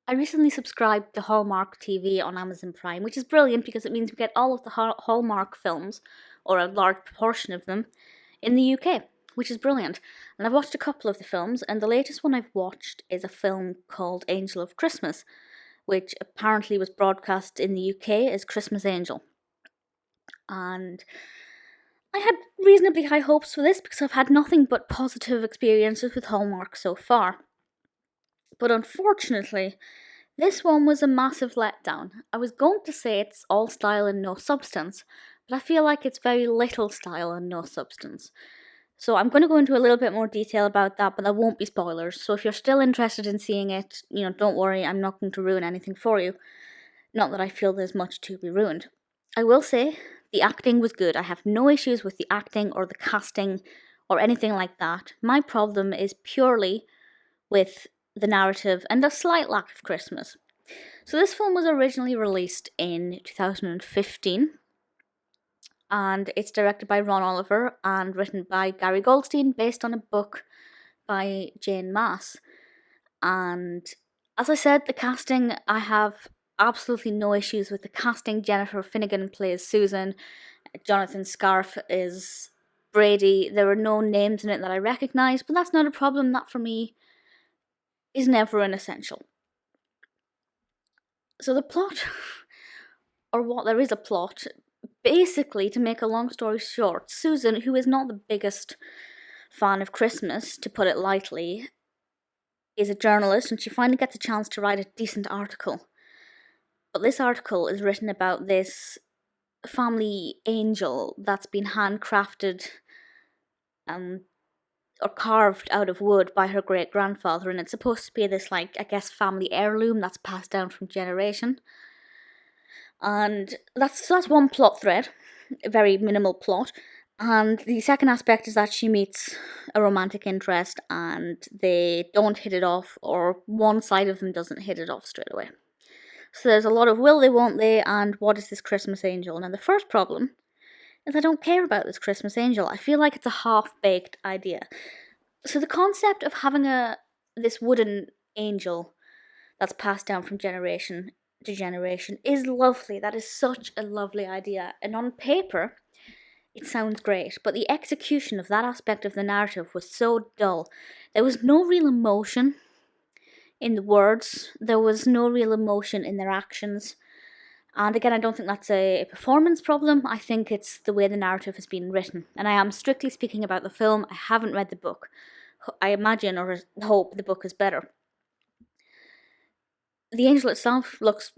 I recently subscribed to Hallmark TV on Amazon Prime, which is brilliant because it means we get all of the Hallmark films, or a large proportion of them, in the UK, which is brilliant. And I've watched a couple of the films, and the latest one I've watched is a film called Angel of Christmas, which apparently was broadcast in the UK as Christmas Angel. And I had reasonably high hopes for this because I've had nothing but positive experiences with Hallmark so far. But unfortunately, this one was a massive letdown. I was going to say it's all style and no substance, but I feel like it's very little style and no substance. So I'm going to go into a little bit more detail about that, but that won't be spoilers. So if you're still interested in seeing it, don't worry, I'm not going to ruin anything for you. Not that I feel there's much to be ruined. I will say the acting was good. I have no issues with the acting or the casting or anything like that. My problem is purely with the narrative and a slight lack of Christmas. So this film was originally released in 2015, and it's directed by Ron Oliver and written by Gary Goldstein, based on a book by Jane Maas. And as I said, the casting, I have absolutely no issues with the casting. Jennifer Finnigan plays Susan, Jonathan Scarfe is Brady. There were no names in it that I recognise, but that's not a problem. That for me is never an essential. So the plot, or what there is a plot, basically, to make a long story short, Susan, who is not the biggest fan of Christmas, to put it lightly, is a journalist, and she finally gets a chance to write a decent article. But this article is written about this family angel that's been handcrafted or carved out of wood by her great-grandfather, and it's supposed to be this, family heirloom that's passed down from generation. And that's one plot thread, a very minimal plot. And the second aspect is that she meets a romantic interest and they don't hit it off, or one side of them doesn't hit it off straight away. So there's a lot of will they, won't they, and what is this Christmas angel? Now the first problem is I don't care about this Christmas angel. I feel like it's a half-baked idea. So the concept of having this wooden angel that's passed down from generation to generation is lovely. That is such a lovely idea. And on paper, it sounds great. But the execution of that aspect of the narrative was so dull. There was no real emotion in the words. There was no real emotion in their actions. And again, I don't think that's a performance problem. I think it's the way the narrative has been written. And I am strictly speaking about the film. I haven't read the book. I imagine or hope the book is better. The angel itself looks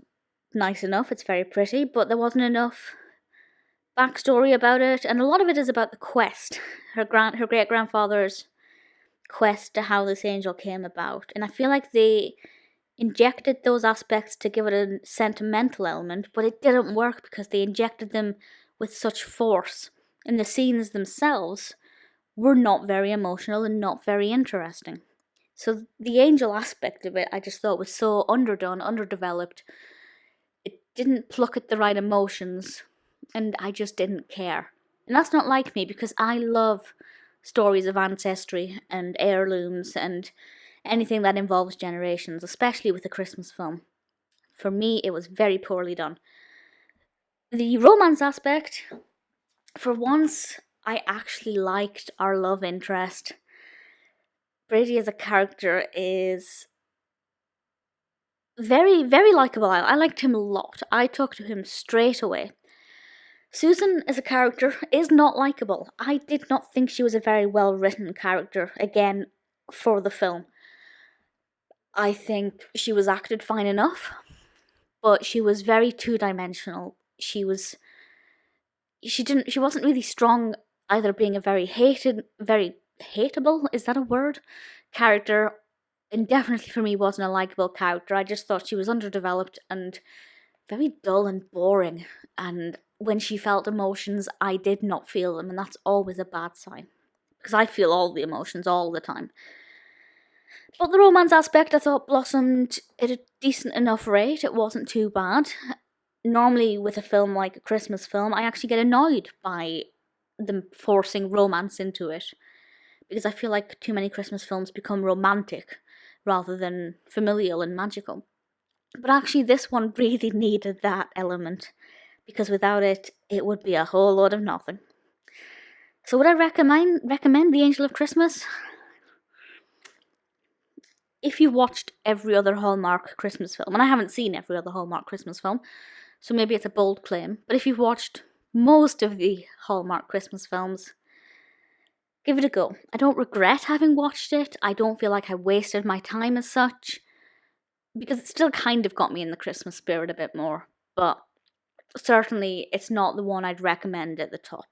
nice enough. It's very pretty, but there wasn't enough backstory about it. And a lot of it is about the quest. Her great-grandfather's quest to how this angel came about. And I feel like they injected those aspects to give it a sentimental element, but it didn't work because they injected them with such force, and the scenes themselves were not very emotional and not very interesting. So the angel aspect of it I just thought was so underdone, underdeveloped. It didn't pluck at the right emotions, and I just didn't care. And that's not like me, because I love stories of ancestry and heirlooms and anything that involves generations, especially with a Christmas film. For me, it was very poorly done. The romance aspect, for once, I actually liked our love interest. Brady as a character is very, very likeable. I liked him a lot. I talked to him straight away. Susan as a character is not likeable. I did not think she was a very well written character, again, for the film. I think she was acted fine enough, but she was very two-dimensional. She wasn't really strong either being a very hateable, is that a word? Character, and definitely for me wasn't a likeable character. I just thought she was underdeveloped and very dull and boring, and when she felt emotions, I did not feel them, and that's always a bad sign, because I feel all the emotions all the time. But the romance aspect I thought blossomed at a decent enough rate. It wasn't too bad. Normally with a film like a Christmas film, I actually get annoyed by them forcing romance into it, because I feel like too many Christmas films become romantic rather than familial and magical. But actually, this one really needed that element, because without it, it would be a whole lot of nothing. So would I recommend The Angel of Christmas? If you watched every other Hallmark Christmas film, and I haven't seen every other Hallmark Christmas film, so maybe it's a bold claim, but if you've watched most of the Hallmark Christmas films, give it a go. I don't regret having watched it. I don't feel like I wasted my time as such, because it still kind of got me in the Christmas spirit a bit more, but certainly it's not the one I'd recommend at the top.